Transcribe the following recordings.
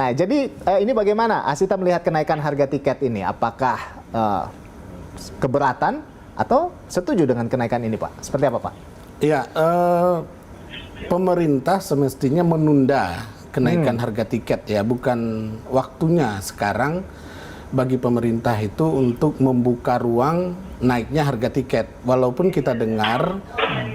Nah, jadi ini bagaimana Asita melihat kenaikan harga tiket ini? Apakah keberatan atau setuju dengan kenaikan ini, Pak? Seperti apa, Pak? Ya, pemerintah semestinya menunda kenaikan harga tiket ya, bukan waktunya sekarang bagi pemerintah itu untuk membuka ruang naiknya harga tiket. Walaupun kita dengar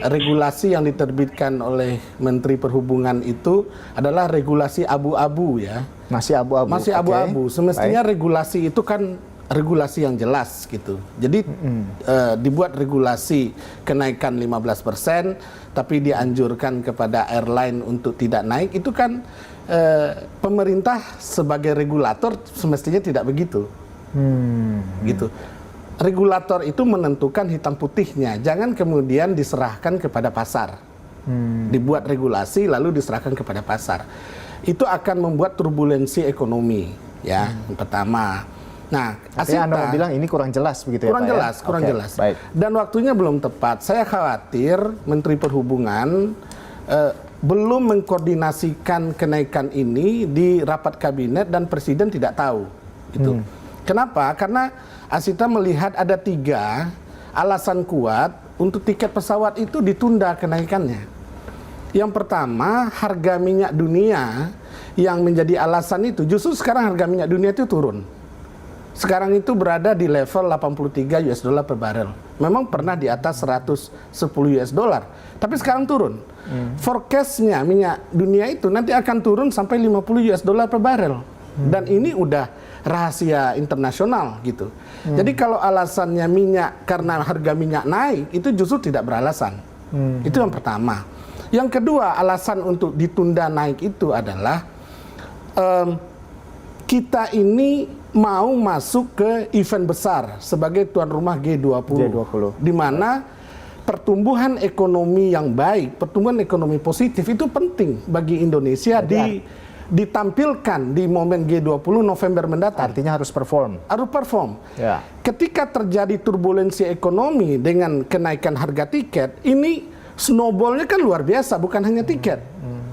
regulasi yang diterbitkan oleh Menteri Perhubungan itu adalah regulasi abu-abu ya. Masih abu-abu. Masih abu-abu. Semestinya regulasi itu kan regulasi yang jelas gitu. Jadi dibuat regulasi kenaikan 15%, tapi dianjurkan kepada airline untuk tidak naik, itu kan pemerintah sebagai regulator semestinya tidak begitu. Gitu. Regulator itu menentukan hitam putihnya, jangan kemudian diserahkan kepada pasar. Dibuat regulasi lalu diserahkan kepada pasar. Itu akan membuat turbulensi ekonomi ya, yang pertama. Nah, Asita, Anda mau bilang ini kurang jelas begitu kurang ya, Pak? Jelas, kurang jelas. Baik. Dan waktunya belum tepat. Saya khawatir Menteri Perhubungan belum mengkoordinasikan kenaikan ini di rapat kabinet dan Presiden tidak tahu. Gitu. Kenapa? Karena Asita melihat ada 3 alasan kuat untuk tiket pesawat itu ditunda kenaikannya. Yang pertama, harga minyak dunia yang menjadi alasan itu, justru sekarang harga minyak dunia itu turun. Sekarang itu berada di level 83 US dollar per barel. Memang pernah di atas 110 US dollar, tapi sekarang turun. Forecast-nya minyak dunia itu nanti akan turun sampai 50 US dollar per barel. Dan ini udah rahasia internasional gitu. Jadi kalau alasannya minyak karena harga minyak naik, itu justru tidak beralasan. Itu yang pertama. Yang kedua, alasan untuk ditunda naik itu adalah kita ini mau masuk ke event besar sebagai tuan rumah G20. Di mana pertumbuhan ekonomi yang baik, pertumbuhan ekonomi positif itu penting bagi Indonesia ditampilkan di momen G20 November mendatang. Artinya harus perform. Harus perform. Ya. Ketika terjadi turbulensi ekonomi dengan kenaikan harga tiket, ini snowballnya kan luar biasa, bukan hanya tiket.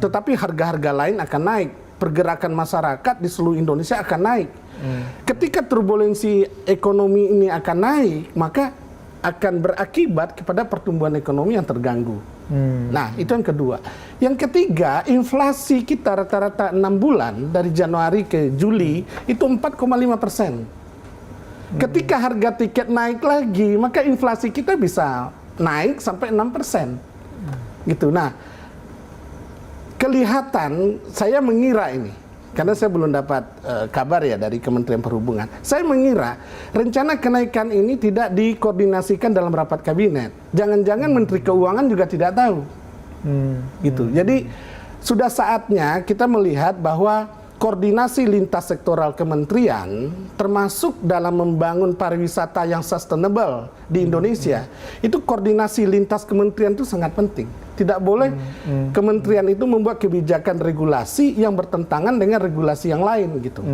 Tetapi harga-harga lain akan naik. Pergerakan masyarakat di seluruh Indonesia akan naik. Ketika turbulensi ekonomi ini akan naik, maka akan berakibat kepada pertumbuhan ekonomi yang terganggu. Nah, itu yang kedua. Yang ketiga, inflasi kita rata-rata 6 bulan dari Januari ke Juli itu 4,5%. Ketika harga tiket naik lagi, maka inflasi kita bisa naik sampai 6%. Gitu. Nah, kelihatan, saya mengira ini, karena saya belum dapat kabar ya dari Kementerian Perhubungan. Saya mengira rencana kenaikan ini tidak dikoordinasikan dalam rapat kabinet. Jangan-jangan Menteri Keuangan juga tidak tahu. Gitu. Jadi sudah saatnya kita melihat bahwa koordinasi lintas sektoral kementerian, termasuk dalam membangun pariwisata yang sustainable di Indonesia, itu koordinasi lintas kementerian itu sangat penting. Tidak boleh kementerian itu membuat kebijakan regulasi yang bertentangan dengan regulasi yang lain gitu.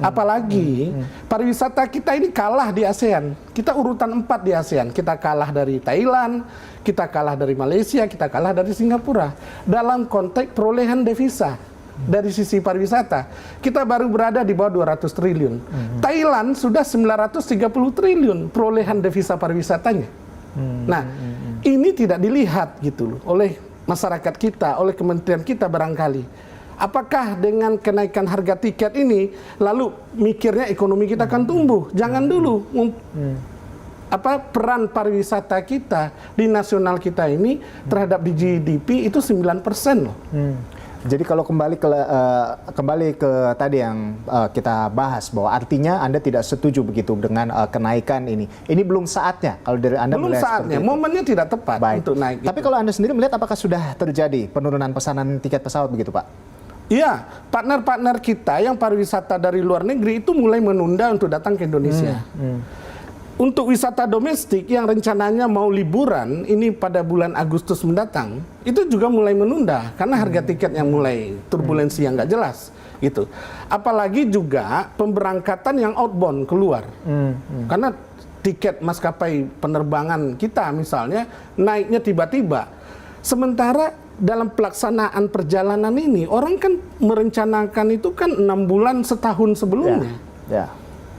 Apalagi pariwisata kita ini kalah di ASEAN. Kita urutan 4 di ASEAN. Kita kalah dari Thailand, kita kalah dari Malaysia, kita kalah dari Singapura. Dalam konteks perolehan devisa dari sisi pariwisata, kita baru berada di bawah 200 triliun. Thailand sudah 930 triliun perolehan devisa pariwisatanya. Nah, ini tidak dilihat gitu loh oleh masyarakat kita, oleh kementerian kita barangkali. Apakah dengan kenaikan harga tiket ini lalu mikirnya ekonomi kita akan tumbuh? Jangan dulu. Peran pariwisata kita di nasional kita ini terhadap di GDP itu 9% loh. Jadi kalau kembali ke tadi yang kita bahas, bahwa artinya Anda tidak setuju begitu dengan kenaikan ini. Ini belum saatnya kalau dari Anda belum saatnya, momennya tidak tepat untuk naik. Tapi kalau Anda sendiri melihat apakah sudah terjadi penurunan pesanan tiket pesawat begitu, Pak? Iya, partner-partner kita yang pariwisata dari luar negeri itu mulai menunda untuk datang ke Indonesia. Untuk wisata domestik yang rencananya mau liburan ini pada bulan Agustus mendatang, itu juga mulai menunda karena harga tiket yang mulai turbulensi yang nggak jelas gitu. Apalagi juga pemberangkatan yang outbound keluar, karena tiket maskapai penerbangan kita misalnya naiknya tiba-tiba, sementara dalam pelaksanaan perjalanan ini orang kan merencanakan itu kan 6 bulan setahun sebelumnya. Ya.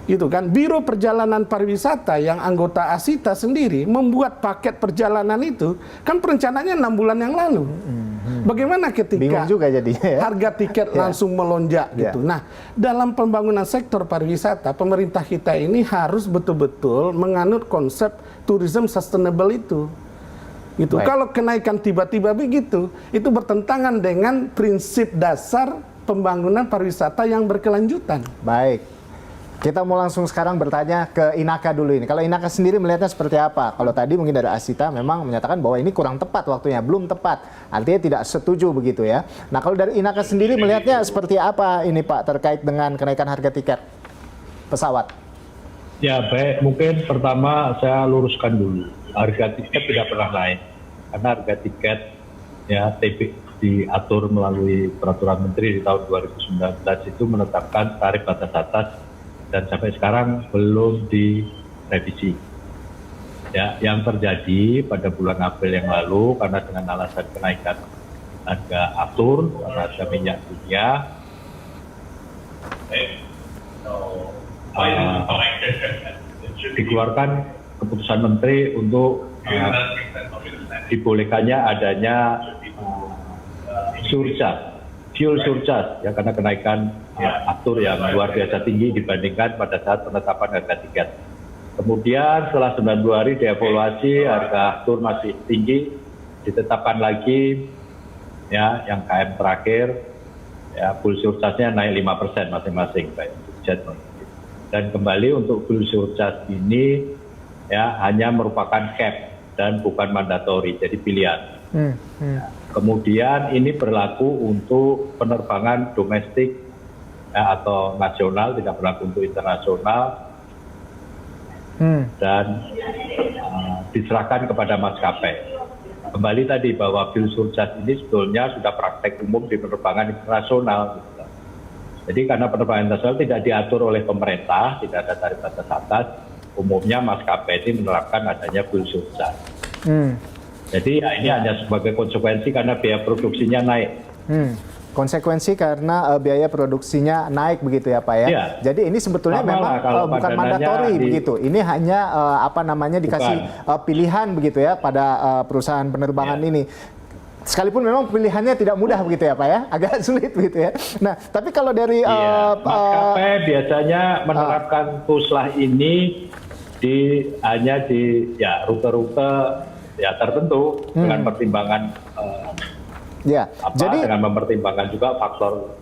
Gitu kan. Biro Perjalanan Pariwisata yang anggota Asita sendiri membuat paket perjalanan itu kan perencanaannya 6 bulan yang lalu. Bagaimana ketika Bingung juga jadinya ya. harga tiket langsung melonjak gitu. Nah, dalam pembangunan sektor pariwisata, pemerintah kita ini harus betul-betul menganut konsep tourism sustainable itu. Gitu. Baik. Kalau kenaikan tiba-tiba begitu, itu bertentangan dengan prinsip dasar pembangunan pariwisata yang berkelanjutan. Baik. Kita mau langsung sekarang bertanya ke Inaka dulu ini. Kalau Inaka sendiri melihatnya seperti apa? Kalau tadi mungkin dari Asita memang menyatakan bahwa ini kurang tepat waktunya, belum tepat. Artinya tidak setuju begitu ya. Nah, kalau dari Inaka sendiri melihatnya seperti apa ini Pak terkait dengan kenaikan harga tiket pesawat? Ya baik, mungkin pertama saya luruskan dulu. Harga tiket tidak pernah naik. Karena harga tiket ya diatur melalui peraturan menteri di tahun 2019 itu menetapkan tarif batas atas dan sampai sekarang belum direvisi. Ya, yang terjadi pada bulan April yang lalu karena dengan alasan kenaikan harga aftur karena harga minyak dunia, dikeluarkan keputusan menteri untuk dibolehkannya adanya fuel surcharge ya karena kenaikan aftur yang luar biasa tinggi dibandingkan pada saat penetapan harga tiket. Kemudian setelah 92 hari dievaluasi, harga aftur masih tinggi, ditetapkan lagi ya yang KM terakhir ya fuel surcharge-nya naik 5% masing-masing baik untuk jet dan kembali untuk fuel surcharge ini ya hanya merupakan cap dan bukan mandatori, jadi pilihan. Ya, kemudian ini berlaku untuk penerbangan domestik ya, atau nasional, tidak berlaku untuk internasional dan diserahkan kepada maskapai. Kembali tadi bahwa fuel surcharge ini sebetulnya sudah praktek umum di penerbangan internasional. Gitu. Jadi karena penerbangan internasional tidak diatur oleh pemerintah, tidak ada tarif batas atas, umumnya maskapai ini menerapkan adanya fuel surcharge. Jadi ya, ini hanya sebagai konsekuensi karena biaya produksinya naik. Konsekuensi karena biaya produksinya naik begitu ya Pak ya. Ya. Jadi ini sebetulnya memang bukan mandatori begitu. Ini hanya dikasih pilihan begitu ya pada perusahaan penerbangan ini. Sekalipun memang pilihannya tidak mudah begitu ya Pak ya, agak sulit begitu ya. Nah, tapi kalau dari maskapai biasanya menerapkan puslah ini hanya di rute-rute tertentu dengan pertimbangan dengan mempertimbangkan juga faktor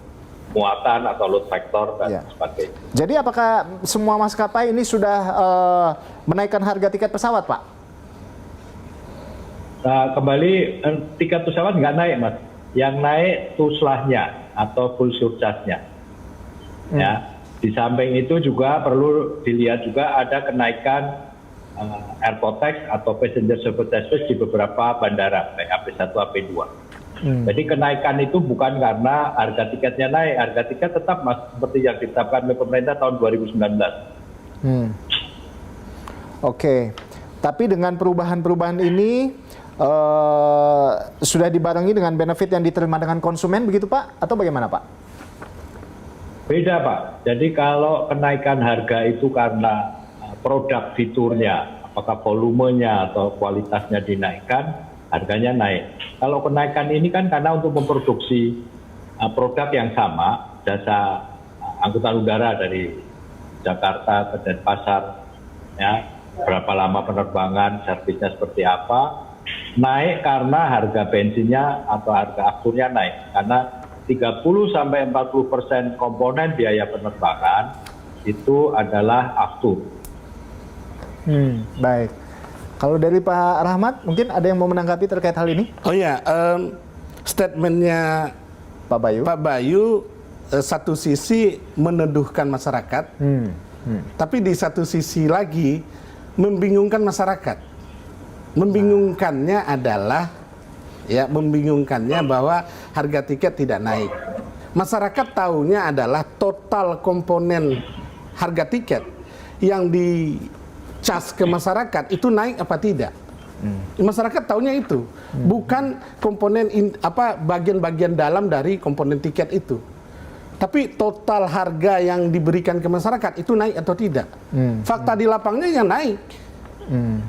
muatan atau load factor dan sebagainya. Jadi apakah semua maskapai ini sudah menaikkan harga tiket pesawat Pak? Nah, kembali tiket pesawat nggak naik Mas, yang naik tuslahnya atau full surcharge-nya. Ya, di samping itu juga perlu dilihat juga ada kenaikan airport tax atau passenger service taxes di beberapa bandara, baik AP1, AP2. Jadi kenaikan itu bukan karena harga tiketnya naik, harga tiket tetap Mas seperti yang ditetapkan oleh pemerintah tahun 2019. Oke, tapi dengan perubahan-perubahan ini sudah dibarengi dengan benefit yang diterima dengan konsumen begitu Pak? Atau bagaimana Pak? Beda Pak, jadi kalau kenaikan harga itu karena produk fiturnya, apakah volumenya atau kualitasnya dinaikkan, harganya naik. Kalau kenaikan ini kan karena untuk memproduksi produk yang sama, jasa angkutan udara dari Jakarta ke Denpasar, ya, berapa lama penerbangan, servisnya seperti apa, naik karena harga bensinnya atau harga afturnya naik. Karena 30-40% komponen biaya penerbangan itu adalah aftur. Baik. Kalau dari Pak Rahmat, mungkin ada yang mau menanggapi terkait hal ini? Oh ya, statementnya Pak Bayu satu sisi meneduhkan masyarakat, tapi di satu sisi lagi membingungkan masyarakat. Membingungkannya adalah membingungkannya bahwa harga tiket tidak naik. Masyarakat tahunya adalah total komponen harga tiket yang dicas ke masyarakat itu naik apa tidak. Masyarakat taunya itu, bukan komponen bagian-bagian dalam dari komponen tiket itu. Tapi total harga yang diberikan ke masyarakat itu naik atau tidak. Fakta di lapangnya yang naik.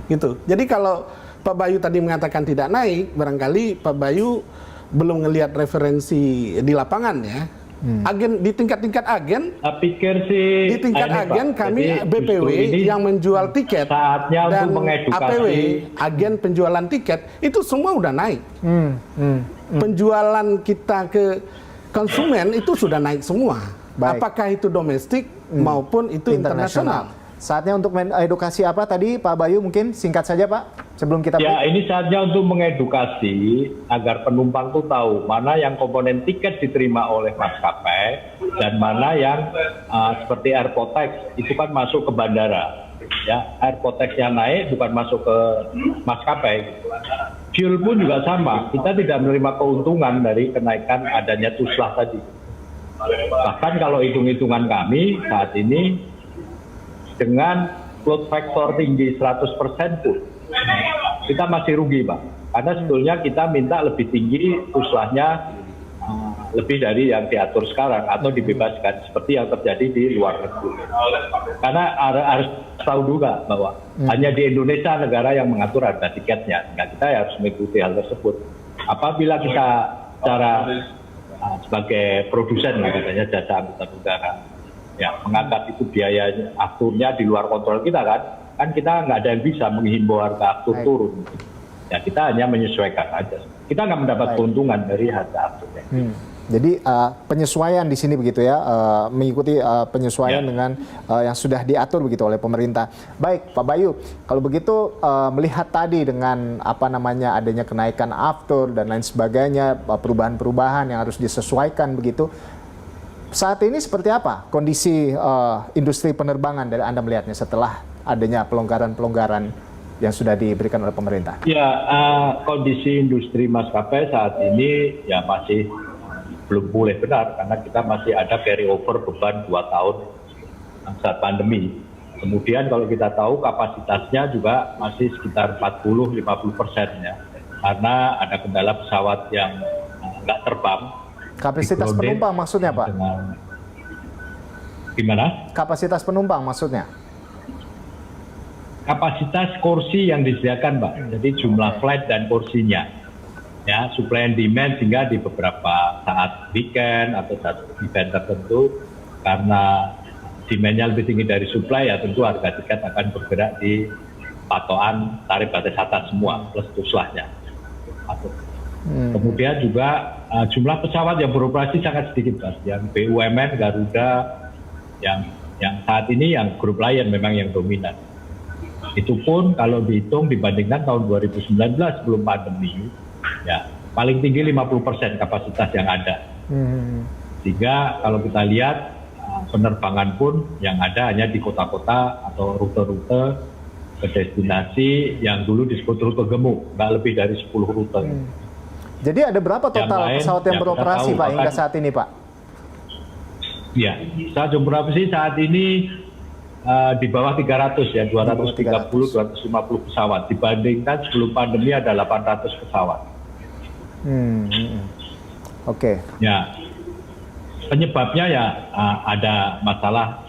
Gitu. Jadi kalau Pak Bayu tadi mengatakan tidak naik, barangkali Pak Bayu belum ngelihat referensi di lapangan ya. Agen di tingkat-tingkat agen, saya pikir sih di tingkat ini, agen Pak. kami Jadi BPW yang menjual tiket saatnya dan untuk mengedukasi APW agen penjualan tiket itu semua udah naik. Penjualan kita ke konsumen itu sudah naik semua. Baik. Apakah itu domestik maupun itu internasional. Saatnya untuk edukasi apa tadi Pak Bayu, mungkin singkat saja Pak sebelum kita Ya, ini saatnya untuk mengedukasi agar penumpang tuh tahu mana yang komponen tiket diterima oleh maskapai dan mana yang seperti Airpotex itu kan masuk ke bandara. Ya, Airpotex-nya naik bukan masuk ke maskapai. Fuel pun juga sama. Kita tidak menerima keuntungan dari kenaikan adanya tuslah tadi. Bahkan kalau hitung-hitungan kami saat ini dengan load factor tinggi 100% pun kita masih rugi, Pak. Karena sebetulnya kita minta lebih tinggi tuslahnya lebih dari yang diatur sekarang atau dibebaskan seperti yang terjadi di luar negeri. Karena harus tahu juga bahwa hanya di Indonesia negara yang mengatur harga tiketnya. Nah, kita harus mengikuti hal tersebut. Apabila kita secara sebagai produsen katanya jasa angkutan udara ya menganggap itu biaya afturnya di luar kontrol kita kan kita nggak ada yang bisa menghimbau harga aftur turun. Ya kita hanya menyesuaikan aja. Kita nggak mendapat keuntungan dari harga afturnya. Jadi penyesuaian di sini begitu ya, mengikuti penyesuaian dengan yang sudah diatur begitu oleh pemerintah. Baik, Pak Bayu, kalau begitu melihat tadi dengan adanya kenaikan aftur dan lain sebagainya, perubahan-perubahan yang harus disesuaikan begitu. Saat ini seperti apa kondisi industri penerbangan dari Anda melihatnya setelah adanya pelonggaran-pelonggaran yang sudah diberikan oleh pemerintah? Ya, kondisi industri maskapai saat ini ya masih belum pulih benar karena kita masih ada carry over beban 2 tahun saat pandemi. Kemudian kalau kita tahu kapasitasnya juga masih sekitar 40-50% ya, karena ada kendala pesawat yang nggak terbang. Kapasitas penumpang maksudnya Pak? Gimana? Kapasitas penumpang maksudnya? Kapasitas kursi yang disediakan Pak, jadi jumlah flight dan kursinya. Ya, supply and demand sehingga di beberapa saat weekend atau saat event tertentu karena demand-nya lebih tinggi dari supply ya tentu harga tiket akan bergerak di patokan tarif batas atas semua plus tuslahnya. Kemudian juga jumlah pesawat yang beroperasi sangat sedikit Mas. Yang BUMN, Garuda, yang saat ini yang grup Lion memang yang dominan. Itu pun kalau dihitung dibandingkan tahun 2019 sebelum pandemi, ya paling tinggi 50% kapasitas yang ada. Sehingga kalau kita lihat penerbangan pun yang ada hanya di kota-kota atau rute-rute ke destinasi yang dulu disebut rute gemuk, nggak lebih dari 10 rute. Jadi ada berapa total pesawat yang beroperasi Pak hingga saat ini Pak? Ya, saat beroperasi saat ini di bawah 300 ya, 230-250 pesawat. Dibandingkan sebelum pandemi ada 800 pesawat. Oke. Ya, penyebabnya ya ada masalah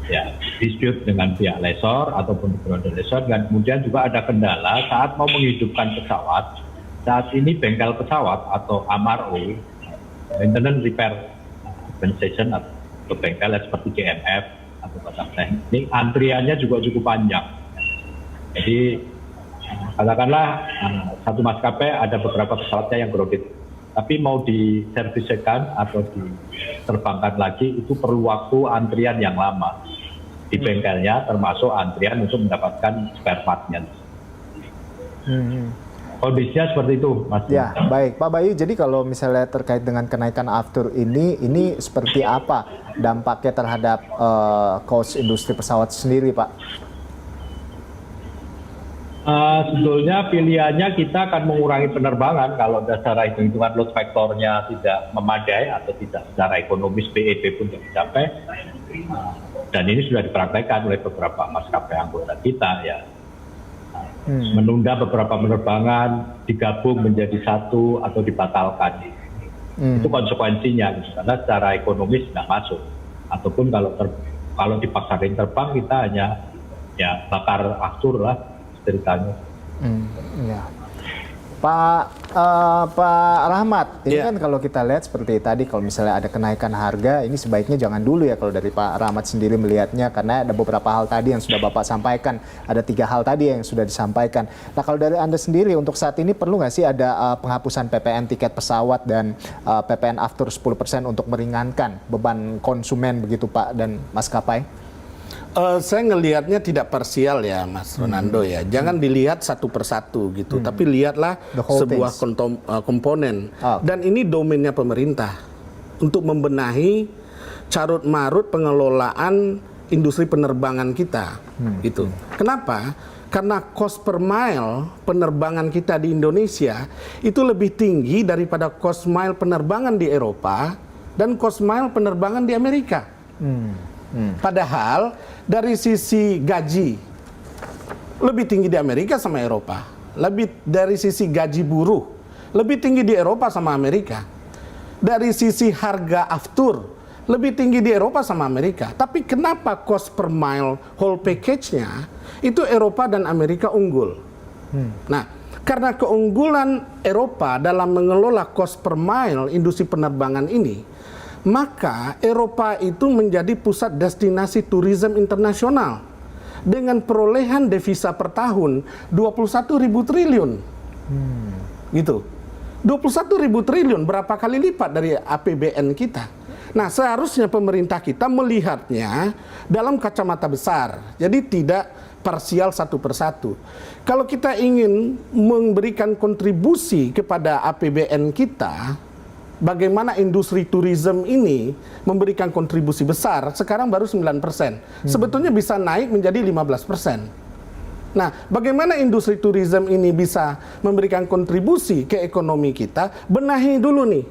ya dispute dengan pihak lessor ataupun provider lessor, dan kemudian juga ada kendala saat mau menghidupkan pesawat. Saat ini bengkel pesawat atau MRO, maintenance repair organization atau bengkel seperti GMF atau Batam Teknik, antriannya juga cukup panjang. Jadi katakanlah satu maskapai ada beberapa pesawatnya yang grounded, tapi mau diserviskan atau diterbangkan lagi itu perlu waktu antrian yang lama di bengkelnya, termasuk antrian untuk mendapatkan spare part-nya. Kondisinya seperti itu, Mas. Ya, baik. Pak Bayu, jadi kalau misalnya terkait dengan kenaikan aftur ini seperti apa dampaknya terhadap cost industri pesawat sendiri, Pak? Sebetulnya pilihannya kita akan mengurangi penerbangan kalau secara hitung-hitungan load factor-nya tidak memadai atau tidak secara ekonomis BEP pun tidak dicapai. Dan ini sudah dipraktekkan oleh beberapa maskapai anggota kita ya. menunda beberapa penerbangan, digabung menjadi satu atau dibatalkan. Itu konsekuensinya, karena secara ekonomis nggak masuk. Ataupun kalau dipaksain terbang, kita hanya ya bakar aftur lah ceritanya. Ya. Pak Rahmat, ini kan kalau kita lihat seperti tadi, kalau misalnya ada kenaikan harga, ini sebaiknya jangan dulu ya kalau dari Pak Rahmat sendiri melihatnya, karena ada beberapa hal tadi yang sudah Bapak sampaikan, ada 3 hal tadi yang sudah disampaikan. Nah, kalau dari Anda sendiri untuk saat ini perlu nggak sih ada penghapusan PPN tiket pesawat dan PPN aftur 10% untuk meringankan beban konsumen begitu Pak dan maskapai? Saya ngelihatnya tidak parsial ya Mas Ronaldo ya. Jangan dilihat satu persatu gitu, tapi lihatlah sebuah komponen. Dan ini domainnya pemerintah untuk membenahi carut marut pengelolaan industri penerbangan kita. Gitu. Kenapa? Karena cost per mile penerbangan kita di Indonesia itu lebih tinggi daripada cost mile penerbangan di Eropa dan cost mile penerbangan di Amerika. Padahal dari sisi gaji lebih tinggi di Amerika sama Eropa, lebih dari sisi gaji buruh lebih tinggi di Eropa sama Amerika, dari sisi harga aftur lebih tinggi di Eropa sama Amerika. Tapi kenapa cost per mile whole package-nya itu Eropa dan Amerika unggul? Nah, karena keunggulan Eropa dalam mengelola cost per mile industri penerbangan ini, maka Eropa itu menjadi pusat destinasi turisme internasional dengan perolehan devisa per tahun 21.000 triliun. Gitu. 21.000 triliun, berapa kali lipat dari APBN kita. Nah, seharusnya pemerintah kita melihatnya dalam kacamata besar. Jadi tidak parsial satu persatu. Kalau kita ingin memberikan kontribusi kepada APBN kita, bagaimana industri turisme ini memberikan kontribusi besar, sekarang baru 9%. Sebetulnya bisa naik menjadi 15%. Nah, bagaimana industri turisme ini bisa memberikan kontribusi ke ekonomi kita? Benahi dulu nih.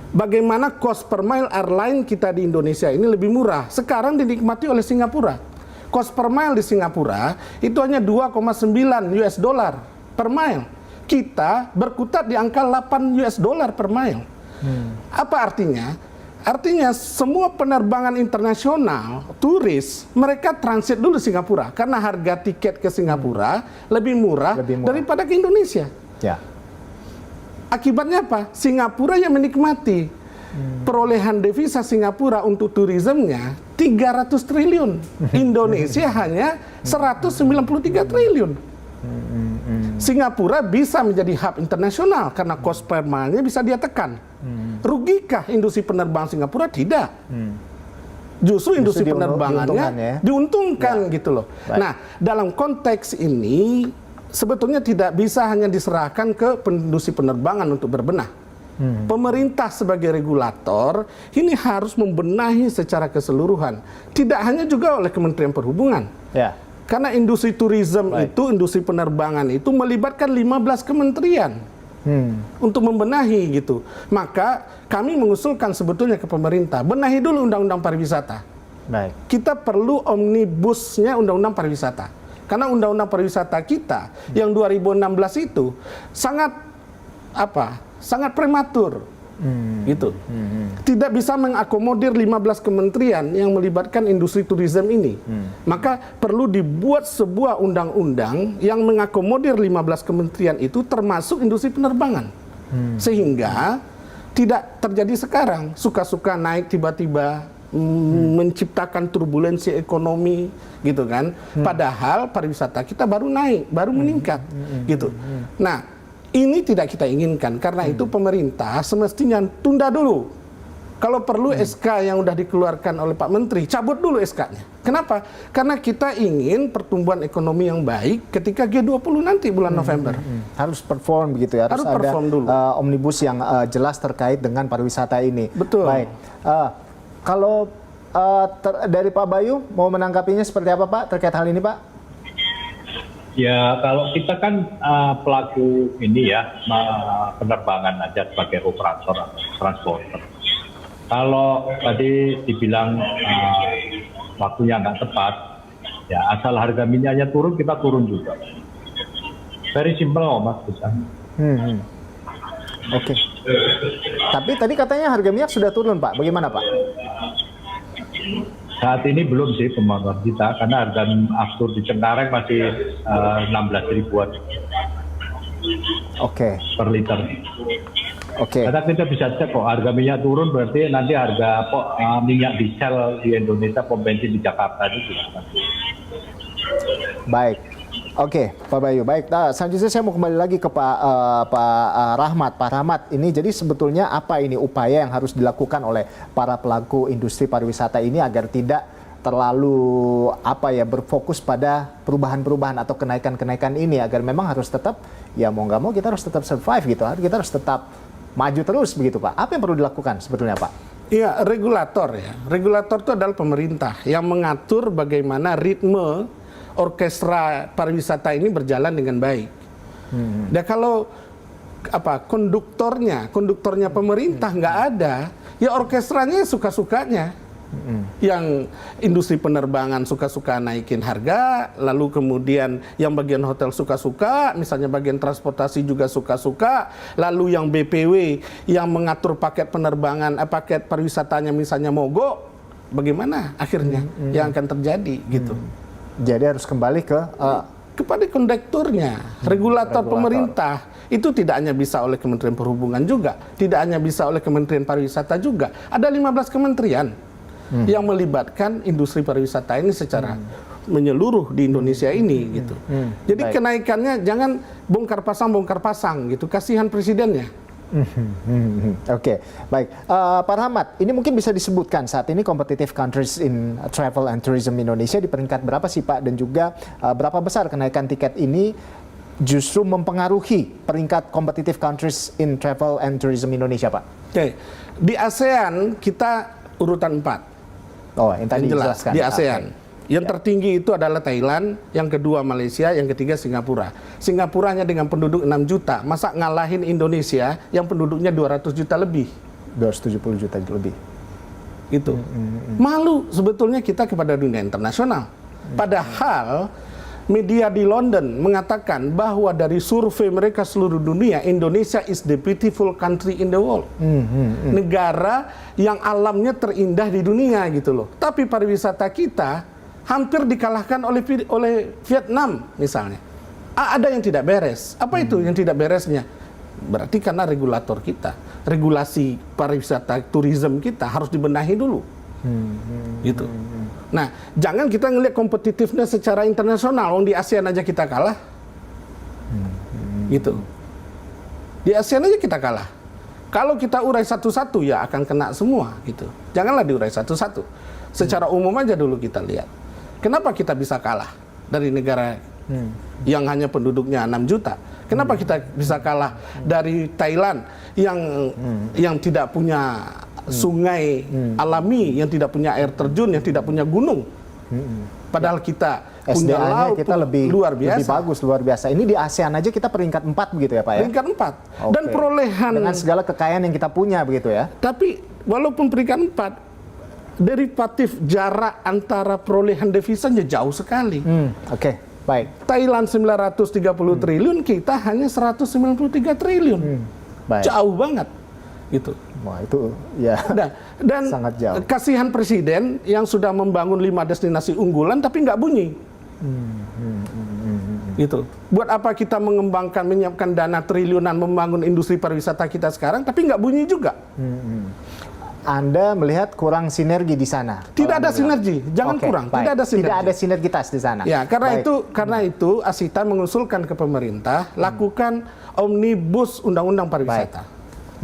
Bagaimana cost per mile airline kita di Indonesia ini lebih murah. Sekarang dinikmati oleh Singapura. Cost per mile di Singapura itu hanya 2,9 US dollar per mile. Kita berkutat di angka 8 US dollar per mile. Apa artinya? Artinya semua penerbangan internasional, turis, mereka transit dulu Singapura karena harga tiket ke Singapura lebih murah daripada ke Indonesia. Ya. Akibatnya apa? Singapura yang menikmati perolehan devisa Singapura untuk turismenya 300 triliun. Indonesia hanya 193 triliun. Singapura bisa menjadi hub internasional karena cost per mile-nya bisa dia tekan. Rugikah industri penerbangan Singapura? Tidak. Justru industri penerbangannya diuntungkan gitu loh. Baik. Nah, dalam konteks ini sebetulnya tidak bisa hanya diserahkan ke industri penerbangan untuk berbenah. Pemerintah sebagai regulator ini harus membenahi secara keseluruhan. Tidak hanya juga oleh Kementerian Perhubungan. Ya. Karena industri turisme itu, industri penerbangan itu melibatkan 15 kementerian untuk membenahi gitu. Maka kami mengusulkan sebetulnya ke pemerintah, benahi dulu undang-undang pariwisata. Baik. Kita perlu omnibusnya undang-undang pariwisata. Karena undang-undang pariwisata kita yang 2016 itu sangat sangat prematur. Gitu. Tidak bisa mengakomodir 15 kementerian yang melibatkan industri turisme ini. Maka perlu dibuat sebuah undang-undang yang mengakomodir 15 kementerian itu termasuk industri penerbangan. Sehingga tidak terjadi sekarang suka-suka naik tiba-tiba menciptakan turbulensi ekonomi gitu kan. Padahal pariwisata kita baru naik, baru meningkat gitu. Nah, ini tidak kita inginkan, karena itu pemerintah semestinya tunda dulu. Kalau perlu SK yang sudah dikeluarkan oleh Pak Menteri, cabut dulu SK-nya. Kenapa? Karena kita ingin pertumbuhan ekonomi yang baik ketika G20 nanti bulan November. Harus perform begitu ya, harus ada dulu. Omnibus yang jelas terkait dengan pariwisata ini. Betul. Baik. Kalau dari Pak Bayu, mau menanggapinya seperti apa Pak terkait hal ini Pak? Ya, kalau kita kan pelaku ini ya, penerbangan aja sebagai operator atau transporter. Kalau tadi dibilang waktunya nggak tepat, ya asal harga minyaknya turun, kita turun juga. Very simple kok Mas. Oke. Tapi tadi katanya harga minyak sudah turun Pak, bagaimana Pak? Saat ini belum sih pemantauan kita, karena harga aftur di Cengkareng masih 16 ribuan Oke. per liter. Oke. Karena kita bisa cek kok harga minyak turun, berarti nanti harga minyak diesel di Indonesia, pom bensin di Jakarta itu juga. Baik. Oke, Pak Bayu. Baik. Nah, selanjutnya saya mau kembali lagi ke Pak Rahmat. Pak Rahmat, ini jadi sebetulnya apa ini upaya yang harus dilakukan oleh para pelaku industri pariwisata ini agar tidak terlalu berfokus pada perubahan-perubahan atau kenaikan-kenaikan ini, agar memang harus tetap, ya mau nggak mau kita harus tetap survive gitu, kita harus tetap maju terus begitu Pak. Apa yang perlu dilakukan sebetulnya Pak? Iya, regulator ya. Regulator itu adalah pemerintah yang mengatur bagaimana ritme orkestra pariwisata ini berjalan dengan baik. Dan kalau konduktornya pemerintah nggak ada, ya orkestranya suka-sukanya. Yang industri penerbangan suka-suka naikin harga, lalu kemudian yang bagian hotel suka-suka, misalnya bagian transportasi juga suka-suka, lalu yang BPW yang mengatur paket penerbangan, paket pariwisatanya misalnya mogok, bagaimana akhirnya yang akan terjadi gitu. Jadi harus kembali kepada konduktornya, regulator pemerintah. Itu tidak hanya bisa oleh Kementerian Perhubungan juga, tidak hanya bisa oleh Kementerian Pariwisata juga. Ada 15 kementerian yang melibatkan industri pariwisata ini secara menyeluruh di Indonesia ini gitu. Jadi kenaikannya jangan bongkar pasang gitu. Kasihan presidennya. Oke, baik. Pak Rahmat, ini mungkin bisa disebutkan saat ini competitive countries in travel and tourism Indonesia di peringkat berapa sih Pak? Dan juga berapa besar kenaikan tiket ini justru mempengaruhi peringkat competitive countries in travel and tourism Indonesia Pak? Oke, di ASEAN kita urutan 4. Oh, yang tadi jelas dijelaskan. di ASEAN. Okay. Yang tertinggi itu adalah Thailand, yang kedua Malaysia, yang ketiga Singapura. Singapuranya dengan penduduk 6 juta, masa ngalahin Indonesia yang penduduknya 200 juta lebih? 270 juta lebih. Itu. Malu sebetulnya kita kepada dunia internasional. Padahal media di London mengatakan bahwa dari survei mereka seluruh dunia, Indonesia is the beautiful country in the world. Negara yang alamnya terindah di dunia gitu loh. Tapi pariwisata kita hampir dikalahkan oleh Vietnam misalnya. Ada yang tidak beres. Apa itu yang tidak beresnya? Berarti karena regulator kita, regulasi pariwisata tourism kita harus dibenahi dulu. Gitu. Nah, jangan kita ngelihat kompetitifnya secara internasional. Di ASEAN aja kita kalah. Gitu. Di ASEAN aja kita kalah. Kalau kita urai satu-satu ya akan kena semua gitu. Janganlah diurai satu-satu. Secara umum aja dulu kita lihat. Kenapa kita bisa kalah dari negara yang hanya penduduknya 6 juta? Kenapa kita bisa kalah dari Thailand yang tidak punya sungai alami, yang tidak punya air terjun, yang tidak punya gunung? Padahal kita punya laut kita lebih luar biasa. Lebih bagus, luar biasa. Ini di ASEAN aja kita peringkat 4 begitu ya Pak ya? Peringkat 4. Dan perolehan dengan segala kekayaan yang kita punya begitu ya. Tapi walaupun peringkat 4, derivatif jarak antara perolehan devisanya jauh sekali. Oke, baik. Thailand 930 triliun, kita hanya 193 triliun. Baik. Jauh banget. Gitu. Wah, itu ya dan sangat jauh. Kasihan presiden yang sudah membangun 5 destinasi unggulan tapi nggak bunyi. Gitu. Buat apa kita mengembangkan, menyiapkan dana triliunan membangun industri pariwisata kita sekarang tapi nggak bunyi juga. Anda melihat kurang sinergi di sana? Tidak ada sinergi, jangan kurang. Baik. Tidak ada sinergi. Tidak ada sinergitas di sana. Ya, karena itu Asita mengusulkan ke pemerintah lakukan omnibus undang-undang pariwisata.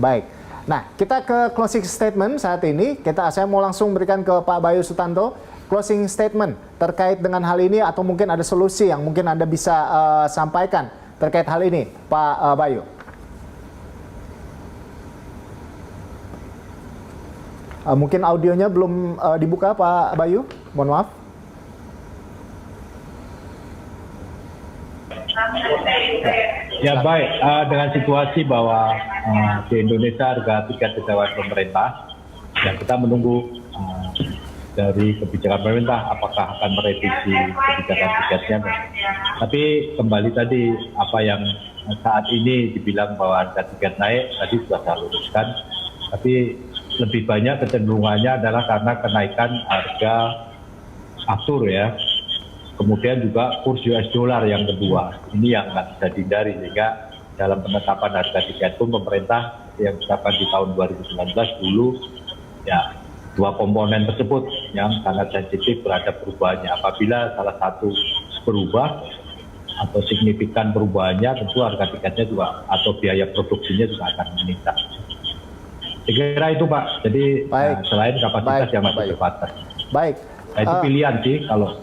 Baik. Nah, kita ke closing statement saat ini. Saya mau langsung berikan ke Pak Bayu Sutanto closing statement terkait dengan hal ini, atau mungkin ada solusi yang mungkin Anda bisa sampaikan terkait hal ini, Pak Bayu. Mungkin audionya belum dibuka, Pak Bayu. Mohon maaf. Ya baik, dengan situasi bahwa di Indonesia harga tiket ditawar pemerintah, ya kita menunggu dari kebijakan pemerintah, apakah akan merevisi kebijakan tiketnya. Tapi kembali tadi apa yang saat ini dibilang bahwa harga tiket naik, tadi sudah saya luruskan. Tapi lebih banyak kecenderungannya adalah karena kenaikan harga aftur ya. Kemudian juga kurs US dollar yang kedua. Ini yang nggak bisa dihindari, sehingga dalam penetapan harga tiket pun pemerintah yang ditetapkan di tahun 2019 dulu ya, dua komponen tersebut yang sangat sensitif terhadap perubahannya. Apabila salah satu berubah atau signifikan perubahannya, tentu harga tiketnya juga atau biaya produksinya juga akan meningkat. Saya kira itu Pak. Jadi selain kapasitas yang masih terbatas. Baik. Nah, itu pilihan sih kalau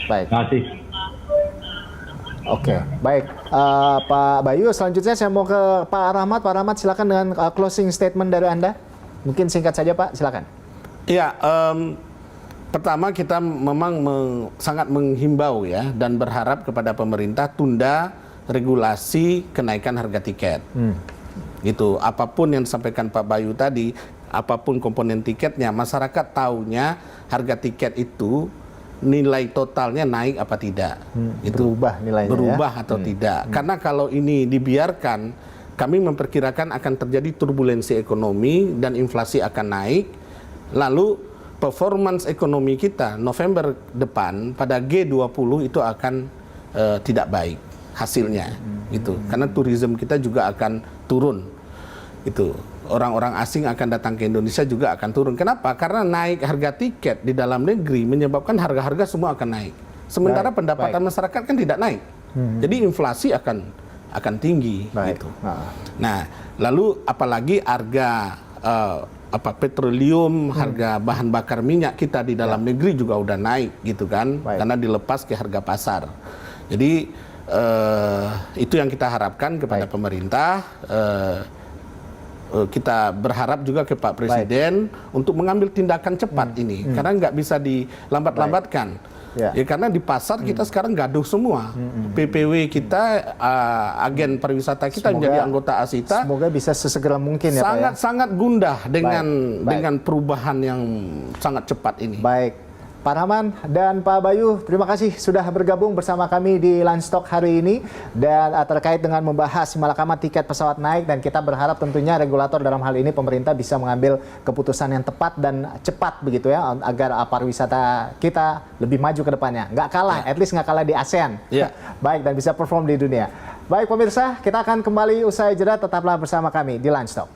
ngasih. Oke, baik. Pak Bayu, selanjutnya saya mau ke Pak Rahmat. Pak Rahmat, silakan dengan closing statement dari Anda. Mungkin singkat saja, Pak. Silakan. Iya, pertama kita memang sangat menghimbau ya dan berharap kepada pemerintah tunda regulasi kenaikan harga tiket. Gitu. Apapun yang disampaikan Pak Bayu tadi, apapun komponen tiketnya, masyarakat taunya harga tiket itu nilai totalnya naik apa tidak, itu berubah nilainya, berubah ya? atau tidak. Karena kalau ini dibiarkan, kami memperkirakan akan terjadi turbulensi ekonomi dan inflasi akan naik. Lalu performance ekonomi kita November depan pada G20 itu akan tidak baik hasilnya, gitu. Karena tourism kita juga akan turun, itu. Orang-orang asing akan datang ke Indonesia juga akan turun. Kenapa? Karena naik harga tiket di dalam negeri menyebabkan harga-harga semua akan naik. Sementara pendapatan masyarakat kan tidak naik. Jadi inflasi akan tinggi. Gitu. Nah, lalu apalagi harga petroleum, harga bahan bakar minyak kita di dalam negeri juga udah naik, gitu kan? Karena dilepas ke harga pasar. Jadi itu yang kita harapkan kepada pemerintah. Kita berharap juga ke Pak Presiden untuk mengambil tindakan cepat ini, karena nggak bisa dilambat-lambatkan. Ya, karena di pasar kita sekarang gaduh semua. PPW kita, agen pariwisata kita menjadi anggota ASITA. Semoga bisa sesegera mungkin ya Pak. Sangat-sangat gundah dengan perubahan yang sangat cepat ini. Baik. Pak Rahman dan Pak Bayu, terima kasih sudah bergabung bersama kami di Lunch Talk hari ini dan terkait dengan membahas malakama tiket pesawat naik, dan kita berharap tentunya regulator dalam hal ini pemerintah bisa mengambil keputusan yang tepat dan cepat begitu ya, agar pariwisata kita lebih maju ke depannya. Nggak kalah, at least nggak kalah di ASEAN. Baik, dan bisa perform di dunia. Baik pemirsa, kita akan kembali usai jeda, tetaplah bersama kami di Lunch Talk.